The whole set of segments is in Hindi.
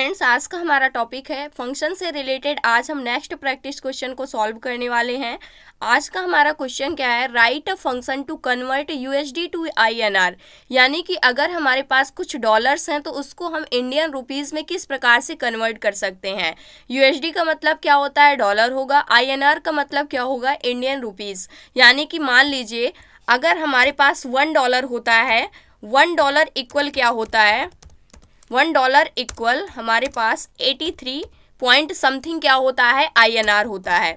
फ्रेंड्स, आज का हमारा टॉपिक है फंक्शन से रिलेटेड। आज हम नेक्स्ट प्रैक्टिस क्वेश्चन को सॉल्व करने वाले हैं। आज का हमारा क्वेश्चन क्या है, write a function to convert USD to INR. यानी कि अगर हमारे पास कुछ डॉलर्स हैं तो उसको हम इंडियन रुपीज़ में किस प्रकार से कन्वर्ट कर सकते हैं। यूएसडी का मतलब क्या होता है, डॉलर होगा। आईएनआर का मतलब क्या होगा, इंडियन रुपीज़। यानी कि मान लीजिए अगर हमारे पास $1 होता है, $1 इक्वल क्या होता है, $1 इक्वल हमारे पास 83 पॉइंट समथिंग क्या होता है, आईएनआर होता है।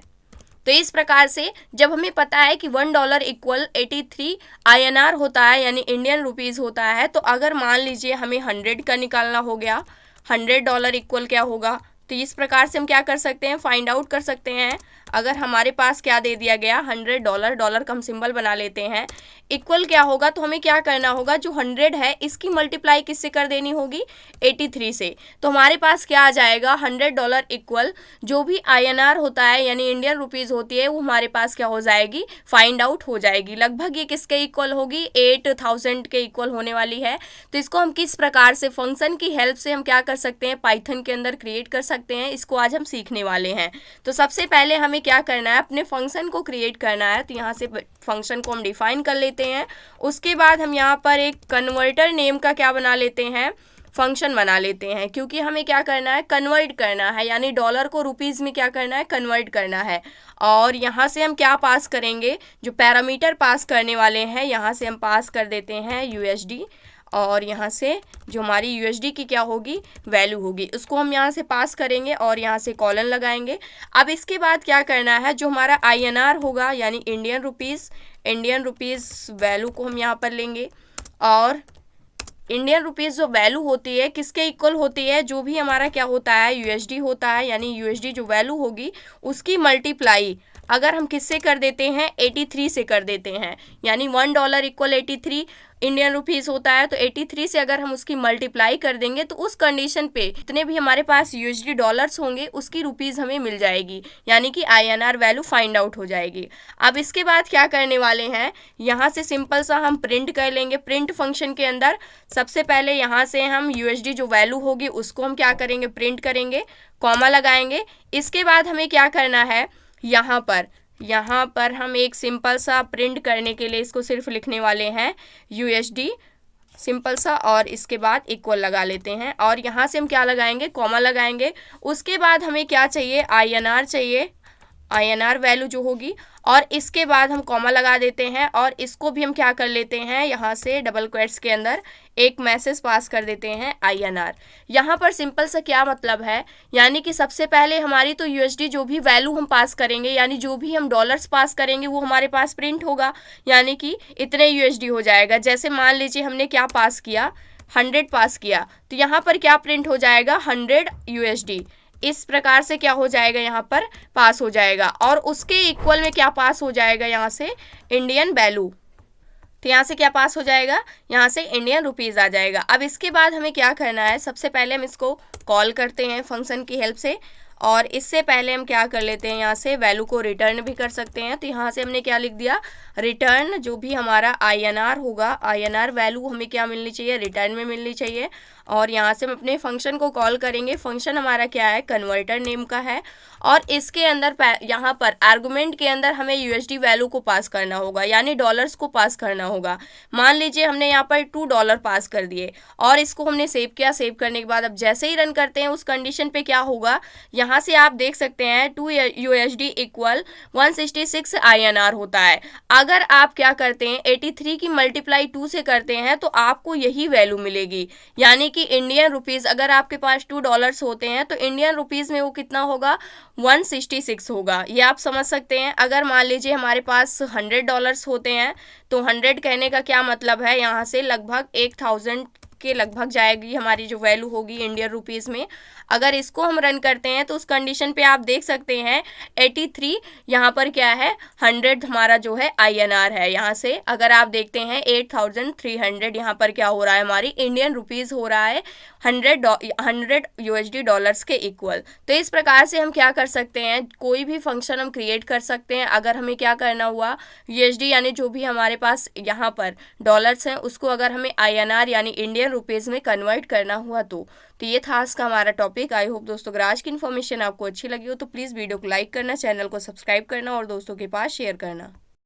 तो इस प्रकार से जब हमें पता है कि $1 इक्वल 83 आईएनआर होता है यानी इंडियन रुपीज़ होता है, तो अगर मान लीजिए हमें 100 का निकालना हो गया, $100 इक्वल क्या होगा, तो इस प्रकार से हम क्या कर सकते हैं, फाइंड आउट कर सकते हैं। अगर हमारे पास क्या दे दिया गया, $100, डॉलर का हम सिंबल बना लेते हैं, इक्वल क्या होगा, तो हमें क्या करना होगा, जो 100 है इसकी मल्टीप्लाई किससे कर देनी होगी, 83 से। तो हमारे पास क्या आ जाएगा, $100 इक्वल जो भी आईएनआर होता है यानी इंडियन रुपीज़ होती है वो हमारे पास क्या हो जाएगी, फाइंड आउट हो जाएगी। लगभग ये किसके इक्वल होगी, 8000 के इक्वल होने वाली है। तो इसको हम किस प्रकार से फंक्शन की हेल्प से हम क्या कर सकते हैं, पाइथन के अंदर क्रिएट कर सकते हैं, इसको आज हम सीखने वाले हैं। तो सबसे पहले हमें क्या करना है, अपने फंक्शन को क्रिएट करना है। तो यहाँ से फंक्शन को हम डिफाइन कर लेते हैं। उसके बाद हम यहाँ पर एक कन्वर्टर नेम का क्या बना लेते हैं, फंक्शन बना लेते हैं, क्योंकि हमें क्या करना है, कन्वर्ट करना है, यानी डॉलर को रुपीज़ में क्या करना है, कन्वर्ट करना है। और यहाँ से हम क्या पास करेंगे, जो पैरामीटर पास करने वाले हैं यहाँ से हम पास कर देते हैं यूएसडी, और यहाँ से जो हमारी यूएसडी की क्या होगी, वैल्यू होगी, उसको हम यहाँ से पास करेंगे और यहाँ से कॉलन लगाएंगे। अब इसके बाद क्या करना है, जो हमारा आईएनआर होगा यानी इंडियन रुपीज़ वैल्यू को हम यहाँ पर लेंगे, और इंडियन रुपीज़ जो वैल्यू होती है किसके इक्वल होती है, जो भी हमारा क्या होता है, यूएसडी होता है, यानी यूएसडी जो वैल्यू होगी उसकी मल्टीप्लाई अगर हम किससे कर देते हैं, 83 से कर देते हैं। यानी $1 इक्वल 83 इंडियन रुपीज़ होता है, तो 83 से अगर हम उसकी मल्टीप्लाई कर देंगे तो उस कंडीशन पे जितने भी हमारे पास यूएसडी डॉलर्स होंगे उसकी रुपीज़ हमें मिल जाएगी, यानी कि आईएनआर वैल्यू फाइंड आउट हो जाएगी। अब इसके बाद क्या करने वाले हैं, यहाँ से सिंपल सा हम प्रिंट कर लेंगे। प्रिंट फंक्शन के अंदर सबसे पहले यहाँ से हम यूएसडी जो वैल्यू होगी उसको हम क्या करेंगे, प्रिंट करेंगे, कॉमा लगाएंगे। इसके बाद हमें क्या करना है, यहाँ पर हम एक सिंपल सा प्रिंट करने के लिए इसको सिर्फ लिखने वाले हैं यूएसडी सिंपल सा, और इसके बाद इक्वल लगा लेते हैं, और यहाँ से हम क्या लगाएंगे, कॉमा लगाएंगे। उसके बाद हमें क्या चाहिए, आईएनआर चाहिए, आईएनआर वैल्यू जो होगी, और इसके बाद हम कॉमा लगा देते हैं, और इसको भी हम क्या कर लेते हैं, यहाँ से डबल क्वेट्स के अंदर एक मैसेज पास कर देते हैं आईएनआर। यहाँ पर सिंपल सा क्या मतलब है, यानी कि सबसे पहले हमारी तो यूएसडी जो भी वैल्यू हम पास करेंगे, यानी जो भी हम डॉलर्स पास करेंगे वो हमारे पास प्रिंट होगा, यानी कि इतने यूएसडी हो जाएगा। जैसे मान लीजिए हमने क्या पास किया, 100 पास किया, तो यहाँ पर क्या प्रिंट हो जाएगा, 100 यूएसडी। इस प्रकार से क्या हो जाएगा, यहाँ पर पास हो जाएगा, और उसके इक्वल में क्या पास हो जाएगा, यहाँ से इंडियन वैल्यू। तो यहाँ से क्या पास हो जाएगा, यहाँ से इंडियन रुपीज़ आ जाएगा। अब इसके बाद हमें क्या करना है, सबसे पहले हम इसको कॉल करते हैं फंक्शन की हेल्प से, और इससे पहले हम क्या कर लेते हैं, यहाँ से वैल्यू को रिटर्न भी कर सकते हैं। तो यहाँ से हमने क्या लिख दिया, रिटर्न जो भी हमारा आईएनआर होगा, आईएनआर वैल्यू हमें क्या मिलनी चाहिए, रिटर्न में मिलनी चाहिए। और यहाँ से हम अपने फंक्शन को कॉल करेंगे। फंक्शन हमारा क्या है, कन्वर्टर नेम का है, और इसके अंदर यहाँ पर आर्गुमेंट के अंदर हमें यूएसडी वैल्यू को पास करना होगा, यानी डॉलर्स को पास करना होगा। मान लीजिए हमने यहाँ पर $2 पास कर दिए, और इसको हमने सेव किया। सेव करने के बाद अब जैसे ही रन करते हैं उस कंडीशन पे क्या होगा, यहाँ से आप देख सकते हैं 2 USD इक्वल 166 आईएनआर होता है। अगर आप क्या करते हैं, 83 की मल्टीप्लाई 2 से करते हैं तो आपको यही वैल्यू मिलेगी, यानी कि इंडियन रुपीज़ अगर आपके पास $2 होते हैं तो इंडियन रुपीज़ में वो कितना होगा, 166 होगा। ये आप समझ सकते हैं। अगर मान लीजिए हमारे पास $100 होते हैं तो 100 कहने का क्या मतलब है, यहाँ से लगभग 1000 के लगभग जाएगी हमारी जो वैल्यू होगी इंडियन रुपीज़ में। अगर इसको हम रन करते हैं तो उस कंडीशन पे आप देख सकते हैं 83 यहाँ पर क्या है, 100 हमारा जो है आईएनआर है। यहाँ से अगर आप देखते हैं 8300 यहाँ पर क्या हो रहा है, हमारी इंडियन रुपीज़ हो रहा है 100 यूएसडी डॉलर्स के इक्वल। तो इस प्रकार से हम क्या कर सकते हैं, कोई भी फंक्शन हम क्रिएट कर सकते हैं। अगर हमें क्या करना हुआ, यूएसडी यानी जो भी हमारे पास यहाँ पर डॉलर्स हैं उसको अगर हमें आईएनआर यानी इंडियन रुपीज़ में कन्वर्ट करना हुआ तो ये था आज का हमारा टॉपिक। आई होप दोस्तों अगर आज की इन्फॉर्मेशन आपको अच्छी लगी हो तो प्लीज़ वीडियो को लाइक करना, चैनल को सब्सक्राइब करना और दोस्तों के पास शेयर करना।